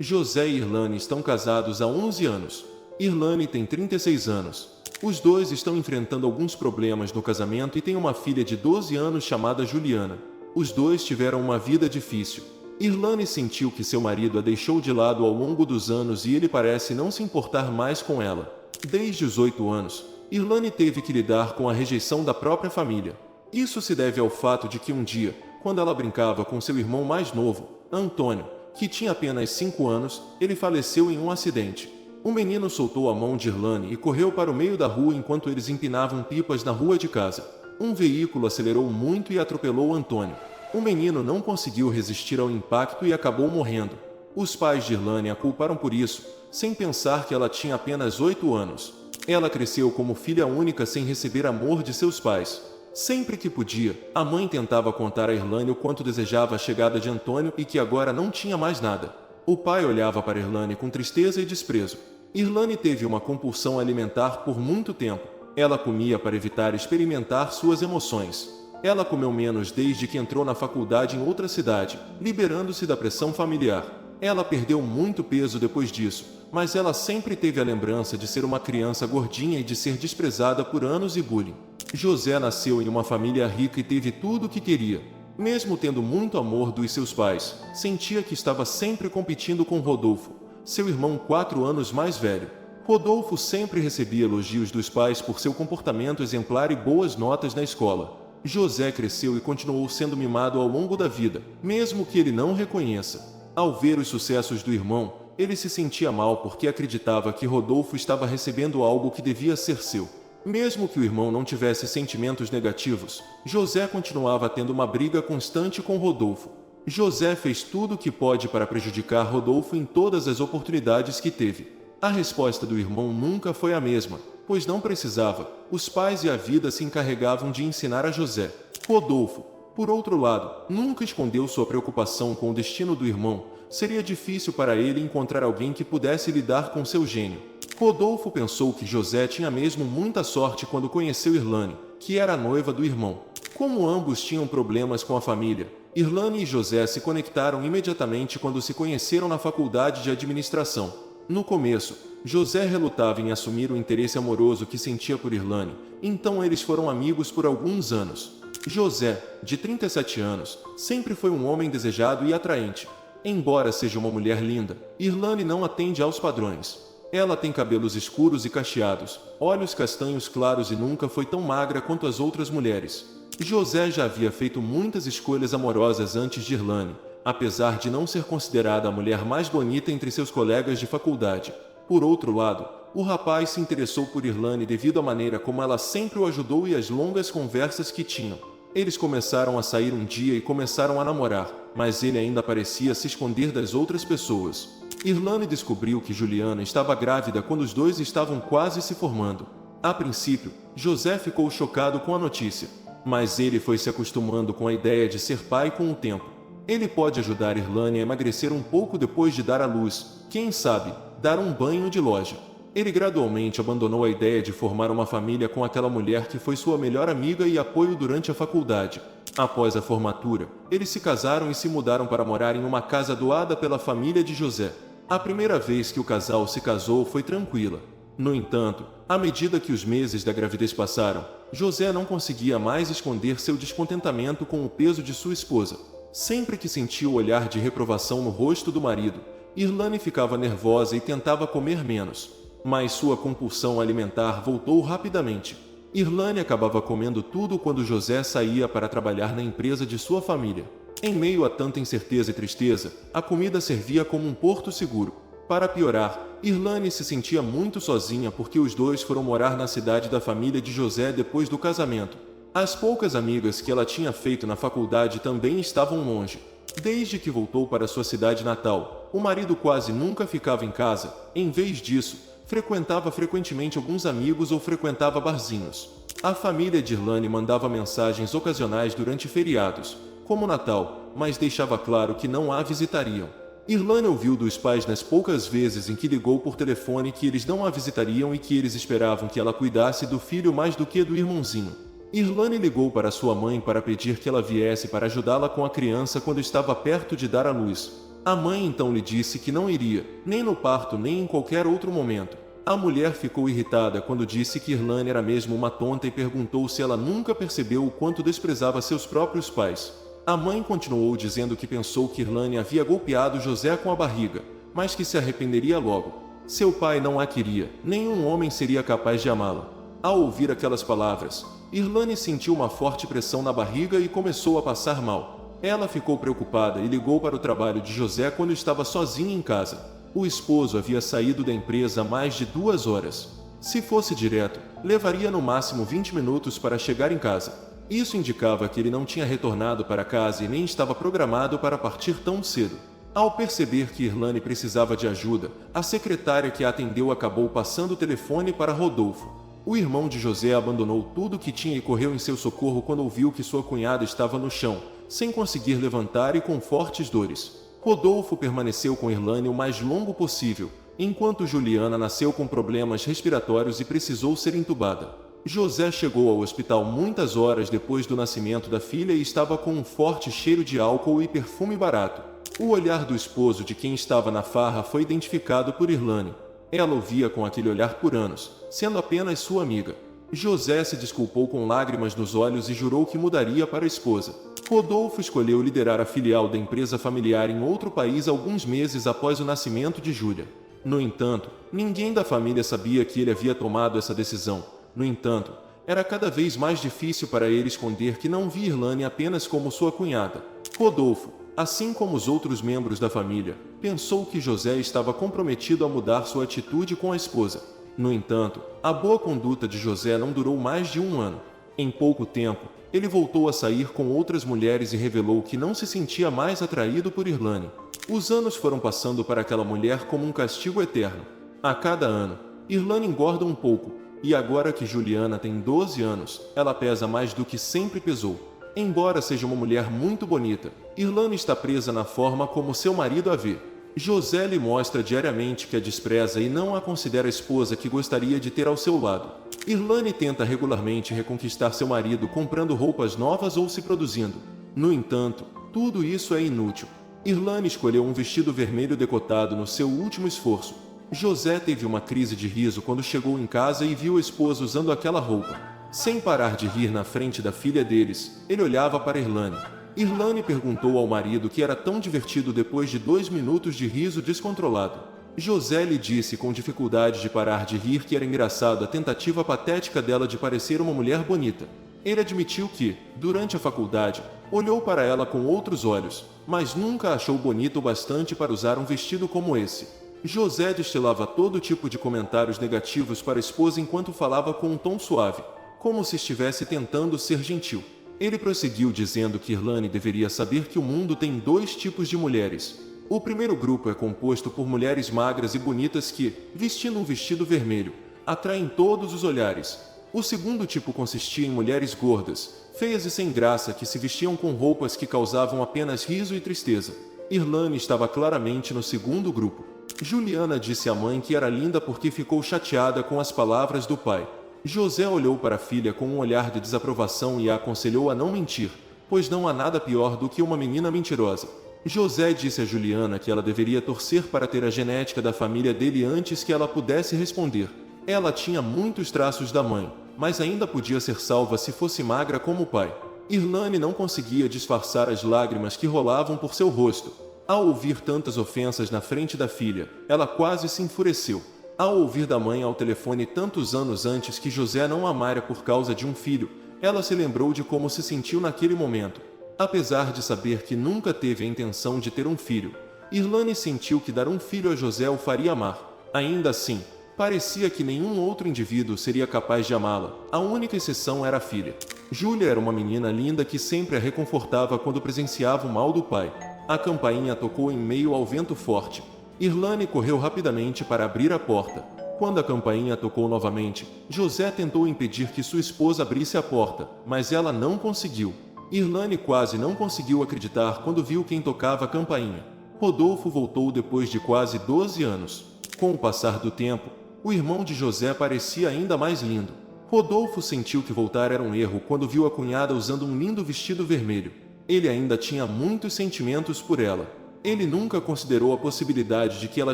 José e Irlane estão casados há 11 anos. Irlane tem 36 anos. Os dois estão enfrentando alguns problemas no casamento e têm uma filha de 12 anos chamada Juliana. Os dois tiveram uma vida difícil. Irlane sentiu que seu marido a deixou de lado ao longo dos anos e ele parece não se importar mais com ela. Desde os 8 anos, Irlane teve que lidar com a rejeição da própria família. Isso se deve ao fato de que um dia, quando ela brincava com seu irmão mais novo, Antônio, que tinha apenas 5 anos, ele faleceu em um acidente. O menino soltou a mão de Irlane e correu para o meio da rua enquanto eles empinavam pipas na rua de casa. Um veículo acelerou muito e atropelou Antônio. O menino não conseguiu resistir ao impacto e acabou morrendo. Os pais de Irlane a culparam por isso, sem pensar que ela tinha apenas 8 anos. Ela cresceu como filha única sem receber amor de seus pais. Sempre que podia, a mãe tentava contar a Irlane o quanto desejava a chegada de Antônio e que agora não tinha mais nada. O pai olhava para Irlane com tristeza e desprezo. Irlane teve uma compulsão alimentar por muito tempo. Ela comia para evitar experimentar suas emoções. Ela comeu menos desde que entrou na faculdade em outra cidade, liberando-se da pressão familiar. Ela perdeu muito peso depois disso, mas ela sempre teve a lembrança de ser uma criança gordinha e de ser desprezada por anos e bullying. José nasceu em uma família rica e teve tudo o que queria. Mesmo tendo muito amor dos seus pais, sentia que estava sempre competindo com Rodolfo, seu irmão 4 anos mais velho. Rodolfo sempre recebia elogios dos pais por seu comportamento exemplar e boas notas na escola. José cresceu e continuou sendo mimado ao longo da vida, mesmo que ele não reconheça. Ao ver os sucessos do irmão, ele se sentia mal porque acreditava que Rodolfo estava recebendo algo que devia ser seu. Mesmo que o irmão não tivesse sentimentos negativos, José continuava tendo uma briga constante com Rodolfo. José fez tudo o que pode para prejudicar Rodolfo em todas as oportunidades que teve. A resposta do irmão nunca foi a mesma, pois não precisava. Os pais e a vida se encarregavam de ensinar a José. Rodolfo, por outro lado, nunca escondeu sua preocupação com o destino do irmão. Seria difícil para ele encontrar alguém que pudesse lidar com seu gênio. Rodolfo pensou que José tinha mesmo muita sorte quando conheceu Irlane, que era a noiva do irmão. Como ambos tinham problemas com a família, Irlane e José se conectaram imediatamente quando se conheceram na faculdade de administração. No começo, José relutava em assumir o interesse amoroso que sentia por Irlane, então eles foram amigos por alguns anos. José, de 37 anos, sempre foi um homem desejado e atraente. Embora seja uma mulher linda, Irlane não atende aos padrões. Ela tem cabelos escuros e cacheados, olhos castanhos claros e nunca foi tão magra quanto as outras mulheres. José já havia feito muitas escolhas amorosas antes de Irlane, apesar de não ser considerada a mulher mais bonita entre seus colegas de faculdade. Por outro lado, o rapaz se interessou por Irlane devido à maneira como ela sempre o ajudou e às longas conversas que tinham. Eles começaram a sair um dia e começaram a namorar, mas ele ainda parecia se esconder das outras pessoas. Irlane descobriu que Juliana estava grávida quando os dois estavam quase se formando. A princípio, José ficou chocado com a notícia, mas ele foi se acostumando com a ideia de ser pai com o tempo. Ele pode ajudar Irlane a emagrecer um pouco depois de dar à luz, quem sabe, dar um banho de loja. Ele gradualmente abandonou a ideia de formar uma família com aquela mulher que foi sua melhor amiga e apoio durante a faculdade. Após a formatura, eles se casaram e se mudaram para morar em uma casa doada pela família de José. A primeira vez que o casal se casou foi tranquila. No entanto, à medida que os meses da gravidez passaram, José não conseguia mais esconder seu descontentamento com o peso de sua esposa. Sempre que sentia o olhar de reprovação no rosto do marido, Irlane ficava nervosa e tentava comer menos. Mas sua compulsão alimentar voltou rapidamente. Irlane acabava comendo tudo quando José saía para trabalhar na empresa de sua família. Em meio a tanta incerteza e tristeza, a comida servia como um porto seguro. Para piorar, Irlane se sentia muito sozinha porque os dois foram morar na cidade da família de José depois do casamento. As poucas amigas que ela tinha feito na faculdade também estavam longe. Desde que voltou para sua cidade natal, o marido quase nunca ficava em casa. Em vez disso, frequentava frequentemente alguns amigos ou frequentava barzinhos. A família de Irlane mandava mensagens ocasionais durante feriados, como Natal, mas deixava claro que não a visitariam. Irlane ouviu dos pais nas poucas vezes em que ligou por telefone que eles não a visitariam e que eles esperavam que ela cuidasse do filho mais do que do irmãozinho. Irlane ligou para sua mãe para pedir que ela viesse para ajudá-la com a criança quando estava perto de dar à luz. A mãe então lhe disse que não iria, nem no parto nem em qualquer outro momento. A mulher ficou irritada quando disse que Irlane era mesmo uma tonta e perguntou se ela nunca percebeu o quanto desprezava seus próprios pais. A mãe continuou dizendo que pensou que Irlane havia golpeado José com a barriga, mas que se arrependeria logo. Seu pai não a queria, nenhum homem seria capaz de amá-la. Ao ouvir aquelas palavras, Irlane sentiu uma forte pressão na barriga e começou a passar mal. Ela ficou preocupada e ligou para o trabalho de José quando estava sozinha em casa. O esposo havia saído da empresa há mais de 2 horas. Se fosse direto, levaria no máximo 20 minutos para chegar em casa. Isso indicava que ele não tinha retornado para casa e nem estava programado para partir tão cedo. Ao perceber que Irlane precisava de ajuda, a secretária que a atendeu acabou passando o telefone para Rodolfo. O irmão de José abandonou tudo o que tinha e correu em seu socorro quando ouviu que sua cunhada estava no chão, sem conseguir levantar e com fortes dores. Rodolfo permaneceu com Irlane o mais longo possível, enquanto Juliana nasceu com problemas respiratórios e precisou ser entubada. José chegou ao hospital muitas horas depois do nascimento da filha e estava com um forte cheiro de álcool e perfume barato. O olhar do esposo de quem estava na farra foi identificado por Irlane. Ela o via com aquele olhar por anos, sendo apenas sua amiga. José se desculpou com lágrimas nos olhos e jurou que mudaria para a esposa. Rodolfo escolheu liderar a filial da empresa familiar em outro país alguns meses após o nascimento de Júlia. No entanto, ninguém da família sabia que ele havia tomado essa decisão. No entanto, era cada vez mais difícil para ele esconder que não via Irlane apenas como sua cunhada. Rodolfo, assim como os outros membros da família, pensou que José estava comprometido a mudar sua atitude com a esposa. No entanto, a boa conduta de José não durou mais de 1 ano. Em pouco tempo, ele voltou a sair com outras mulheres e revelou que não se sentia mais atraído por Irlane. Os anos foram passando para aquela mulher como um castigo eterno. A cada ano, Irlane engorda um pouco, e agora que Juliana tem 12 anos, ela pesa mais do que sempre pesou. Embora seja uma mulher muito bonita, Irlane está presa na forma como seu marido a vê. José lhe mostra diariamente que a despreza e não a considera a esposa que gostaria de ter ao seu lado. Irlane tenta regularmente reconquistar seu marido comprando roupas novas ou se produzindo. No entanto, tudo isso é inútil. Irlane escolheu um vestido vermelho decotado no seu último esforço. José teve uma crise de riso quando chegou em casa e viu a esposa usando aquela roupa. Sem parar de rir na frente da filha deles, ele olhava para Irlane. Irlane perguntou ao marido que era tão divertido depois de 2 minutos de riso descontrolado. José lhe disse com dificuldade de parar de rir que era engraçado a tentativa patética dela de parecer uma mulher bonita. Ele admitiu que, durante a faculdade, olhou para ela com outros olhos, mas nunca a achou bonita o bastante para usar um vestido como esse. José destilava todo tipo de comentários negativos para a esposa enquanto falava com um tom suave, como se estivesse tentando ser gentil. Ele prosseguiu dizendo que Irlane deveria saber que o mundo tem 2 tipos de mulheres. O primeiro grupo é composto por mulheres magras e bonitas que, vestindo um vestido vermelho, atraem todos os olhares. O segundo tipo consistia em mulheres gordas, feias e sem graça que se vestiam com roupas que causavam apenas riso e tristeza. Irlane estava claramente no segundo grupo. Juliana disse à mãe que era linda porque ficou chateada com as palavras do pai. José olhou para a filha com um olhar de desaprovação e a aconselhou a não mentir, pois não há nada pior do que uma menina mentirosa. José disse a Juliana que ela deveria torcer para ter a genética da família dele antes que ela pudesse responder. Ela tinha muitos traços da mãe, mas ainda podia ser salva se fosse magra como o pai. Irlane não conseguia disfarçar as lágrimas que rolavam por seu rosto. Ao ouvir tantas ofensas na frente da filha, ela quase se enfureceu. Ao ouvir da mãe ao telefone tantos anos antes que José não a amara por causa de um filho, ela se lembrou de como se sentiu naquele momento. Apesar de saber que nunca teve a intenção de ter um filho, Irlane sentiu que dar um filho a José o faria amar. Ainda assim, parecia que nenhum outro indivíduo seria capaz de amá-la. A única exceção era a filha. Júlia era uma menina linda que sempre a reconfortava quando presenciava o mal do pai. A campainha tocou em meio ao vento forte. Irlane correu rapidamente para abrir a porta. Quando a campainha tocou novamente, José tentou impedir que sua esposa abrisse a porta, mas ela não conseguiu. Irlane quase não conseguiu acreditar quando viu quem tocava a campainha. Rodolfo voltou depois de quase 12 anos. Com o passar do tempo, o irmão de José parecia ainda mais lindo. Rodolfo sentiu que voltar era um erro quando viu a cunhada usando um lindo vestido vermelho. Ele ainda tinha muitos sentimentos por ela. Ele nunca considerou a possibilidade de que ela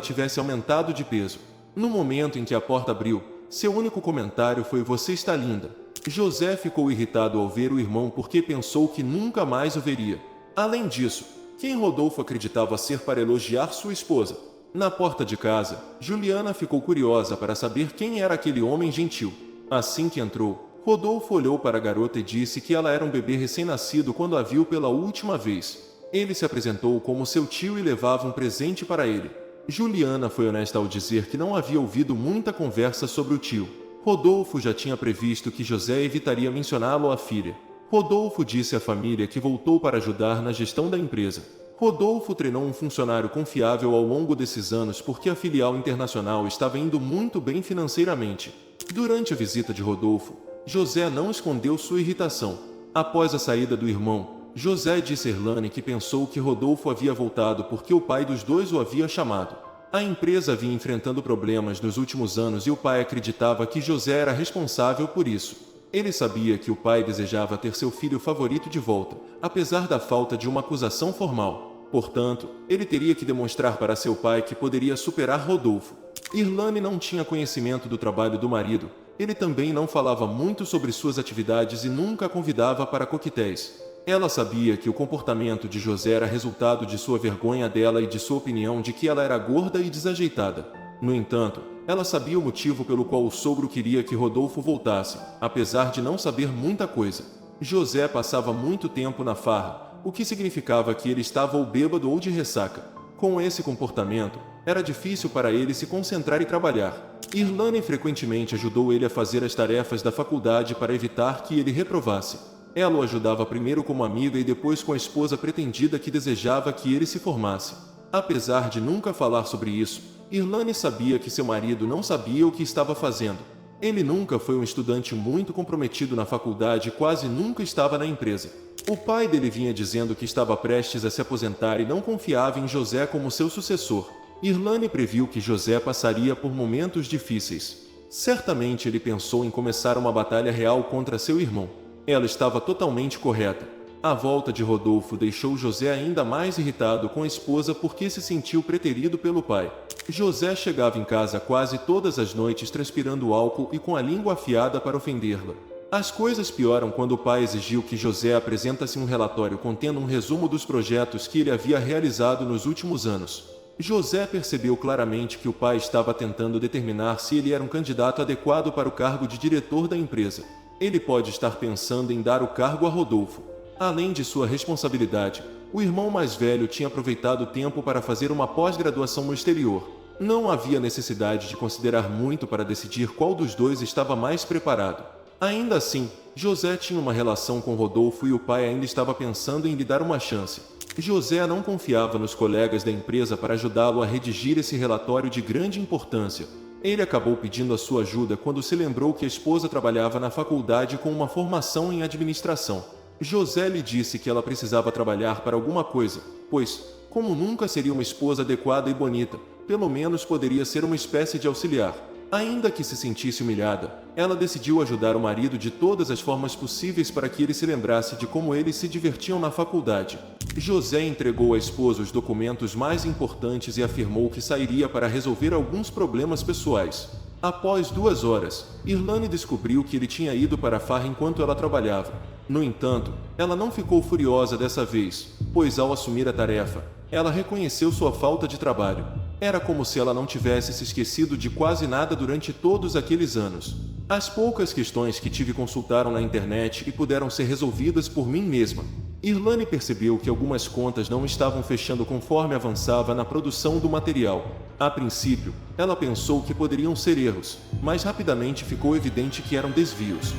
tivesse aumentado de peso. No momento em que a porta abriu, seu único comentário foi: "Você está linda." José ficou irritado ao ver o irmão porque pensou que nunca mais o veria. Além disso, quem Rodolfo acreditava ser para elogiar sua esposa? Na porta de casa, Juliana ficou curiosa para saber quem era aquele homem gentil. Assim que entrou, Rodolfo olhou para a garota e disse que ela era um bebê recém-nascido quando a viu pela última vez. Ele se apresentou como seu tio e levava um presente para ele. Juliana foi honesta ao dizer que não havia ouvido muita conversa sobre o tio. Rodolfo já tinha previsto que José evitaria mencioná-lo à filha. Rodolfo disse à família que voltou para ajudar na gestão da empresa. Rodolfo treinou um funcionário confiável ao longo desses anos porque a filial internacional estava indo muito bem financeiramente. Durante a visita de Rodolfo, José não escondeu sua irritação. Após a saída do irmão, José disse a Irlane que pensou que Rodolfo havia voltado porque o pai dos dois o havia chamado. A empresa vinha enfrentando problemas nos últimos anos e o pai acreditava que José era responsável por isso. Ele sabia que o pai desejava ter seu filho favorito de volta, apesar da falta de uma acusação formal. Portanto, ele teria que demonstrar para seu pai que poderia superar Rodolfo. Irlane não tinha conhecimento do trabalho do marido. Ele também não falava muito sobre suas atividades e nunca a convidava para coquetéis. Ela sabia que o comportamento de José era resultado de sua vergonha dela e de sua opinião de que ela era gorda e desajeitada. No entanto, ela sabia o motivo pelo qual o sogro queria que Rodolfo voltasse, apesar de não saber muita coisa. José passava muito tempo na farra, o que significava que ele estava ou bêbado ou de ressaca. Com esse comportamento, era difícil para ele se concentrar e trabalhar. Irlane frequentemente ajudou ele a fazer as tarefas da faculdade para evitar que ele reprovasse. Ela o ajudava primeiro como amiga e depois com a esposa pretendida que desejava que ele se formasse. Apesar de nunca falar sobre isso, Irlane sabia que seu marido não sabia o que estava fazendo. Ele nunca foi um estudante muito comprometido na faculdade e quase nunca estava na empresa. O pai dele vinha dizendo que estava prestes a se aposentar e não confiava em José como seu sucessor. Irlane previu que José passaria por momentos difíceis. Certamente ele pensou em começar uma batalha real contra seu irmão. Ela estava totalmente correta. A volta de Rodolfo deixou José ainda mais irritado com a esposa porque se sentiu preterido pelo pai. José chegava em casa quase todas as noites transpirando álcool e com a língua afiada para ofendê-la. As coisas pioram quando o pai exigiu que José apresentasse um relatório contendo um resumo dos projetos que ele havia realizado nos últimos anos. José percebeu claramente que o pai estava tentando determinar se ele era um candidato adequado para o cargo de diretor da empresa. Ele pode estar pensando em dar o cargo a Rodolfo. Além de sua responsabilidade, o irmão mais velho tinha aproveitado o tempo para fazer uma pós-graduação no exterior. Não havia necessidade de considerar muito para decidir qual dos dois estava mais preparado. Ainda assim, José tinha uma relação com Rodolfo e o pai ainda estava pensando em lhe dar uma chance. José não confiava nos colegas da empresa para ajudá-lo a redigir esse relatório de grande importância. Ele acabou pedindo a sua ajuda quando se lembrou que a esposa trabalhava na faculdade com uma formação em administração. José lhe disse que ela precisava trabalhar para alguma coisa, pois, como nunca seria uma esposa adequada e bonita, pelo menos poderia ser uma espécie de auxiliar. Ainda que se sentisse humilhada, ela decidiu ajudar o marido de todas as formas possíveis para que ele se lembrasse de como eles se divertiam na faculdade. José entregou à esposa os documentos mais importantes e afirmou que sairia para resolver alguns problemas pessoais. Após 2 horas, Irlane descobriu que ele tinha ido para a farra enquanto ela trabalhava. No entanto, ela não ficou furiosa dessa vez, pois ao assumir a tarefa, ela reconheceu sua falta de trabalho. Era como se ela não tivesse se esquecido de quase nada durante todos aqueles anos. As poucas questões que tive consultaram na internet e puderam ser resolvidas por mim mesma. Irlane percebeu que algumas contas não estavam fechando conforme avançava na produção do material. A princípio, ela pensou que poderiam ser erros, mas rapidamente ficou evidente que eram desvios.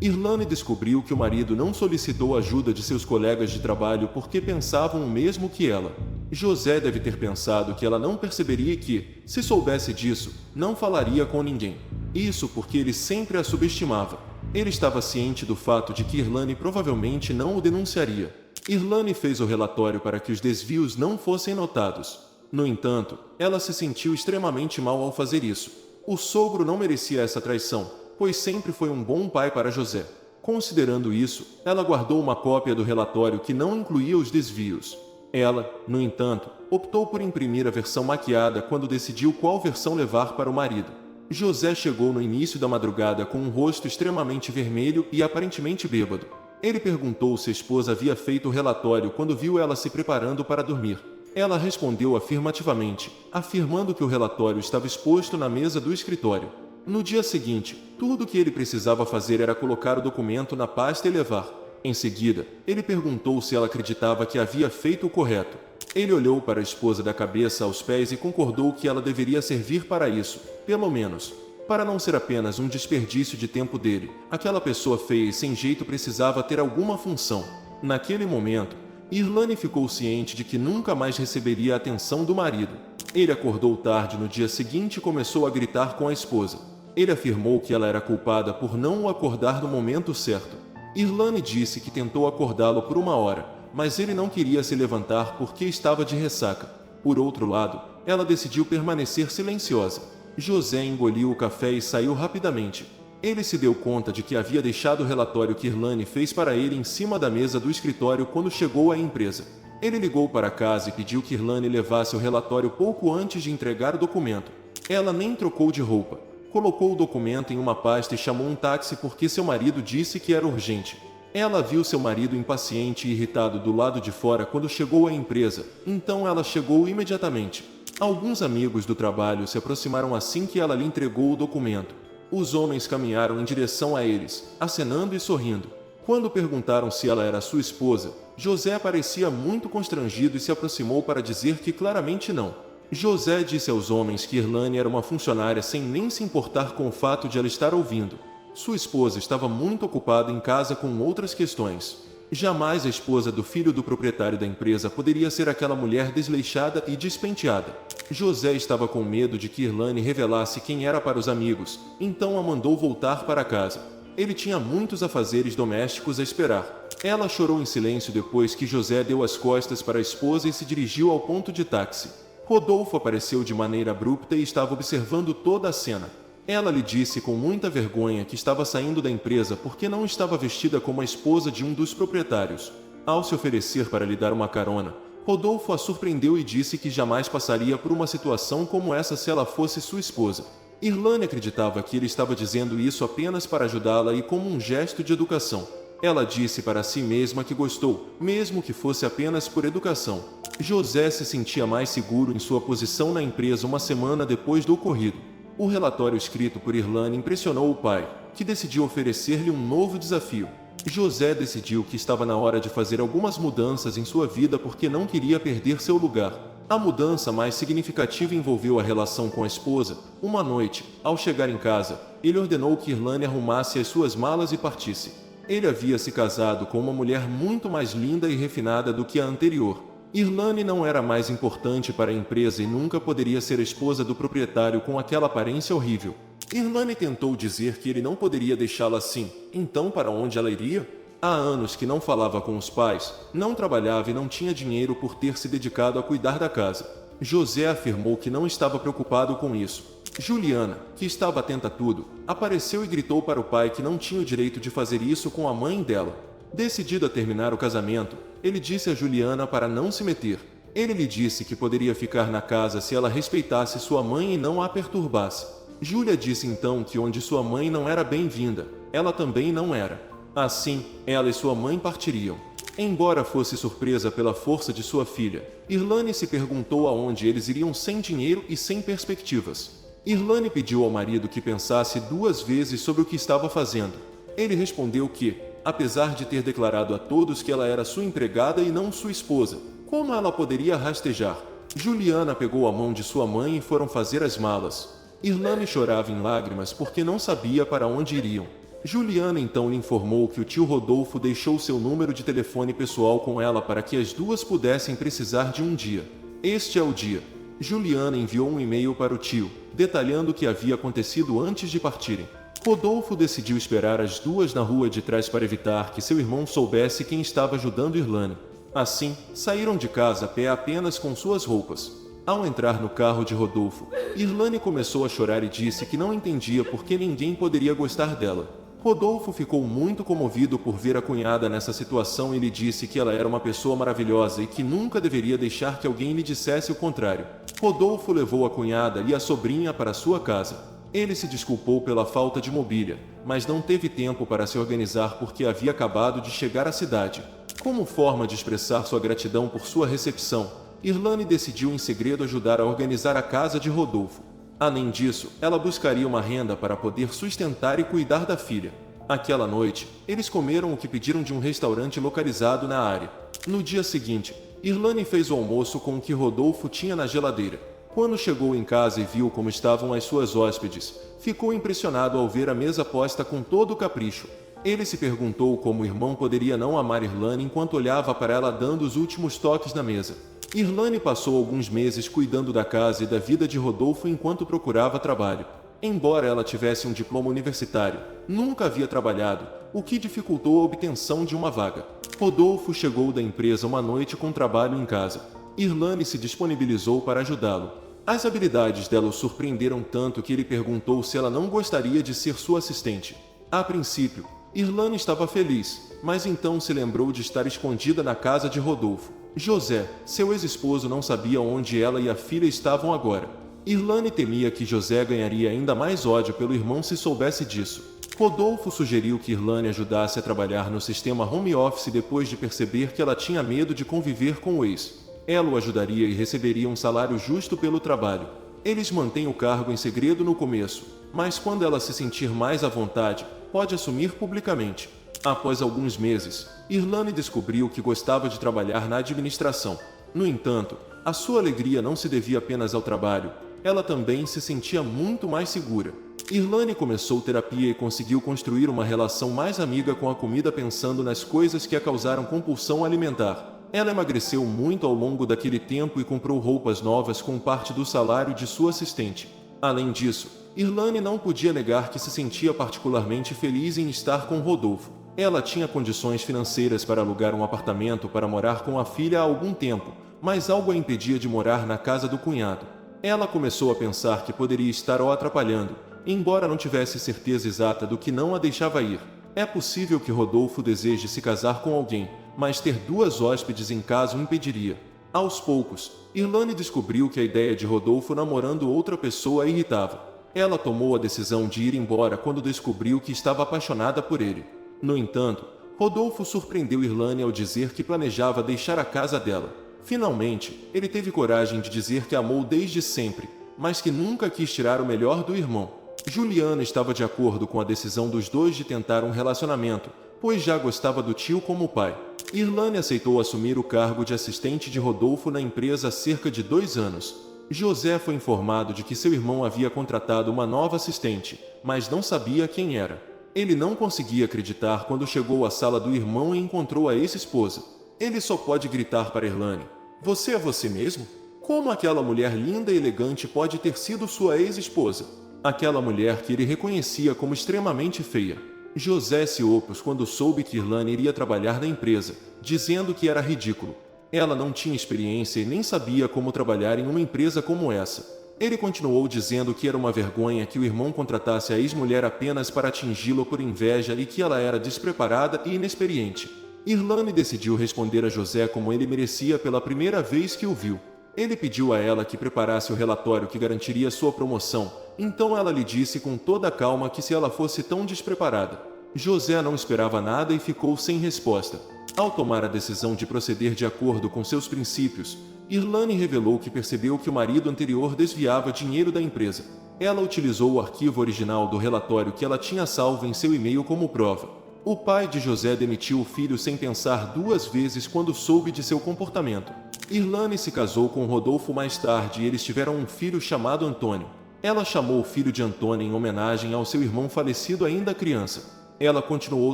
Irlane descobriu que o marido não solicitou ajuda de seus colegas de trabalho porque pensavam o mesmo que ela. José deve ter pensado que ela não perceberia e que, se soubesse disso, não falaria com ninguém. Isso porque ele sempre a subestimava. Ele estava ciente do fato de que Irlane provavelmente não o denunciaria. Irlane fez o relatório para que os desvios não fossem notados. No entanto, ela se sentiu extremamente mal ao fazer isso. O sogro não merecia essa traição, pois sempre foi um bom pai para José. Considerando isso, ela guardou uma cópia do relatório que não incluía os desvios. Ela, no entanto, optou por imprimir a versão maquiada quando decidiu qual versão levar para o marido. José chegou no início da madrugada com um rosto extremamente vermelho e aparentemente bêbado. Ele perguntou se a esposa havia feito o relatório quando viu ela se preparando para dormir. Ela respondeu afirmativamente, afirmando que o relatório estava exposto na mesa do escritório. No dia seguinte, tudo o que ele precisava fazer era colocar o documento na pasta e levar. Em seguida, ele perguntou se ela acreditava que havia feito o correto. Ele olhou para a esposa da cabeça aos pés e concordou que ela deveria servir para isso, pelo menos. Para não ser apenas um desperdício de tempo dele, aquela pessoa feia e sem jeito precisava ter alguma função. Naquele momento, Irlane ficou ciente de que nunca mais receberia a atenção do marido. Ele acordou tarde no dia seguinte e começou a gritar com a esposa. Ele afirmou que ela era culpada por não o acordar no momento certo. Irlane disse que tentou acordá-lo por 1 hora, mas ele não queria se levantar porque estava de ressaca. Por outro lado, ela decidiu permanecer silenciosa. José engoliu o café e saiu rapidamente. Ele se deu conta de que havia deixado o relatório que Irlane fez para ele em cima da mesa do escritório quando chegou à empresa. Ele ligou para casa e pediu que Irlane levasse o relatório pouco antes de entregar o documento. Ela nem trocou de roupa. Colocou o documento em uma pasta e chamou um táxi porque seu marido disse que era urgente. Ela viu seu marido impaciente e irritado do lado de fora quando chegou à empresa, então ela chegou imediatamente. Alguns amigos do trabalho se aproximaram assim que ela lhe entregou o documento. Os homens caminharam em direção a eles, acenando e sorrindo. Quando perguntaram se ela era sua esposa, José parecia muito constrangido e se aproximou para dizer que claramente não. José disse aos homens que Irlane era uma funcionária sem nem se importar com o fato de ela estar ouvindo. Sua esposa estava muito ocupada em casa com outras questões. Jamais a esposa do filho do proprietário da empresa poderia ser aquela mulher desleixada e despenteada. José estava com medo de que Irlane revelasse quem era para os amigos, então a mandou voltar para casa. Ele tinha muitos afazeres domésticos a esperar. Ela chorou em silêncio depois que José deu as costas para a esposa e se dirigiu ao ponto de táxi. Rodolfo apareceu de maneira abrupta e estava observando toda a cena. Ela lhe disse com muita vergonha que estava saindo da empresa porque não estava vestida como a esposa de um dos proprietários. Ao se oferecer para lhe dar uma carona, Rodolfo a surpreendeu e disse que jamais passaria por uma situação como essa se ela fosse sua esposa. Irlane acreditava que ele estava dizendo isso apenas para ajudá-la e como um gesto de educação. Ela disse para si mesma que gostou, mesmo que fosse apenas por educação. José se sentia mais seguro em sua posição na empresa 1 semana depois do ocorrido. O relatório escrito por Irlane impressionou o pai, que decidiu oferecer-lhe um novo desafio. José decidiu que estava na hora de fazer algumas mudanças em sua vida porque não queria perder seu lugar. A mudança mais significativa envolveu a relação com a esposa. Uma noite, ao chegar em casa, ele ordenou que Irlane arrumasse as suas malas e partisse. Ele havia se casado com uma mulher muito mais linda e refinada do que a anterior. Irlane não era mais importante para a empresa e nunca poderia ser a esposa do proprietário com aquela aparência horrível. Irlane tentou dizer que ele não poderia deixá-la assim, então para onde ela iria? Há anos que não falava com os pais, não trabalhava e não tinha dinheiro por ter se dedicado a cuidar da casa. José afirmou que não estava preocupado com isso. Juliana, que estava atenta a tudo, apareceu e gritou para o pai que não tinha o direito de fazer isso com a mãe dela. Decidido a terminar o casamento, ele disse a Juliana para não se meter. Ele lhe disse que poderia ficar na casa se ela respeitasse sua mãe e não a perturbasse. Júlia disse então que onde sua mãe não era bem-vinda, ela também não era. Assim, ela e sua mãe partiriam. Embora fosse surpresa pela força de sua filha, Irlane se perguntou aonde eles iriam sem dinheiro e sem perspectivas. Irlane pediu ao marido que pensasse 2 vezes sobre o que estava fazendo. Ele respondeu que, apesar de ter declarado a todos que ela era sua empregada e não sua esposa, como ela poderia rastejar? Juliana pegou a mão de sua mãe e foram fazer as malas. Irlane chorava em lágrimas porque não sabia para onde iriam. Juliana então lhe informou que o tio Rodolfo deixou seu número de telefone pessoal com ela para que as duas pudessem precisar de um dia. Este é o dia. Juliana enviou um e-mail para o tio, detalhando o que havia acontecido antes de partirem. Rodolfo decidiu esperar as duas na rua de trás para evitar que seu irmão soubesse quem estava ajudando Irlane. Assim, saíram de casa a pé apenas com suas roupas. Ao entrar no carro de Rodolfo, Irlane começou a chorar e disse que não entendia por que ninguém poderia gostar dela. Rodolfo ficou muito comovido por ver a cunhada nessa situação e lhe disse que ela era uma pessoa maravilhosa e que nunca deveria deixar que alguém lhe dissesse o contrário. Rodolfo levou a cunhada e a sobrinha para sua casa. Ele se desculpou pela falta de mobília, mas não teve tempo para se organizar porque havia acabado de chegar à cidade. Como forma de expressar sua gratidão por sua recepção, Irlane decidiu em segredo ajudar a organizar a casa de Rodolfo. Além disso, ela buscaria uma renda para poder sustentar e cuidar da filha. Aquela noite, eles comeram o que pediram de um restaurante localizado na área. No dia seguinte, Irlane fez o almoço com o que Rodolfo tinha na geladeira. Quando chegou em casa e viu como estavam as suas hóspedes, ficou impressionado ao ver a mesa posta com todo o capricho. Ele se perguntou como o irmão poderia não amar Irlane enquanto olhava para ela dando os últimos toques na mesa. Irlane passou alguns meses cuidando da casa e da vida de Rodolfo enquanto procurava trabalho. Embora ela tivesse um diploma universitário, nunca havia trabalhado, o que dificultou a obtenção de uma vaga. Rodolfo chegou da empresa uma noite com trabalho em casa. Irlane se disponibilizou para ajudá-lo. As habilidades dela o surpreenderam tanto que ele perguntou se ela não gostaria de ser sua assistente. A princípio, Irlane estava feliz, mas então se lembrou de estar escondida na casa de Rodolfo. José, seu ex-esposo, não sabia onde ela e a filha estavam agora. Irlane temia que José ganharia ainda mais ódio pelo irmão se soubesse disso. Rodolfo sugeriu que Irlane ajudasse a trabalhar no sistema home office depois de perceber que ela tinha medo de conviver com o ex. Ela o ajudaria e receberia um salário justo pelo trabalho. Eles mantêm o cargo em segredo no começo, mas quando ela se sentir mais à vontade, pode assumir publicamente. Após alguns meses, Irlane descobriu que gostava de trabalhar na administração. No entanto, a sua alegria não se devia apenas ao trabalho, ela também se sentia muito mais segura. Irlane começou terapia e conseguiu construir uma relação mais amiga com a comida pensando nas coisas que a causaram compulsão alimentar. Ela emagreceu muito ao longo daquele tempo e comprou roupas novas com parte do salário de sua assistente. Além disso, Irlane não podia negar que se sentia particularmente feliz em estar com Rodolfo. Ela tinha condições financeiras para alugar um apartamento para morar com a filha há algum tempo, mas algo a impedia de morar na casa do cunhado. Ela começou a pensar que poderia estar o atrapalhando, embora não tivesse certeza exata do que não a deixava ir. É possível que Rodolfo deseje se casar com alguém, mas ter duas hóspedes em casa o impediria. Aos poucos, Irlane descobriu que a ideia de Rodolfo namorando outra pessoa a irritava. Ela tomou a decisão de ir embora quando descobriu que estava apaixonada por ele. No entanto, Rodolfo surpreendeu Irlane ao dizer que planejava deixar a casa dela. Finalmente, ele teve coragem de dizer que a amou desde sempre, mas que nunca quis tirar o melhor do irmão. Juliana estava de acordo com a decisão dos dois de tentar um relacionamento, pois já gostava do tio como pai. Irlane aceitou assumir o cargo de assistente de Rodolfo na empresa há cerca de 2 anos. José foi informado de que seu irmão havia contratado uma nova assistente, mas não sabia quem era. Ele não conseguia acreditar quando chegou à sala do irmão e encontrou a ex-esposa. Ele só pode gritar para Irlane: "Você é você mesmo? Como aquela mulher linda e elegante pode ter sido sua ex-esposa?" Aquela mulher que ele reconhecia como extremamente feia. José se opôs quando soube que Irlane iria trabalhar na empresa, dizendo que era ridículo. Ela não tinha experiência e nem sabia como trabalhar em uma empresa como essa. Ele continuou dizendo que era uma vergonha que o irmão contratasse a ex-mulher apenas para atingi-lo por inveja e que ela era despreparada e inexperiente. Irlane decidiu responder a José como ele merecia pela primeira vez que o viu. Ele pediu a ela que preparasse o relatório que garantiria sua promoção, então ela lhe disse com toda a calma que se ela fosse tão despreparada. José não esperava nada e ficou sem resposta. Ao tomar a decisão de proceder de acordo com seus princípios, Irlane revelou que percebeu que o marido anterior desviava dinheiro da empresa. Ela utilizou o arquivo original do relatório que ela tinha salvo em seu e-mail como prova. O pai de José demitiu o filho sem pensar 2 vezes quando soube de seu comportamento. Irlane se casou com Rodolfo mais tarde e eles tiveram um filho chamado Antônio. Ela chamou o filho de Antônio em homenagem ao seu irmão falecido ainda criança. Ela continuou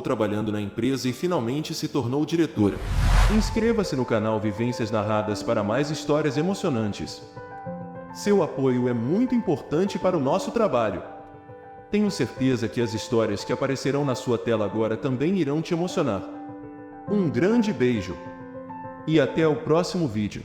trabalhando na empresa e finalmente se tornou diretora. Inscreva-se no canal Vivências Narradas para mais histórias emocionantes. Seu apoio é muito importante para o nosso trabalho. Tenho certeza que as histórias que aparecerão na sua tela agora também irão te emocionar. Um grande beijo! E até o próximo vídeo.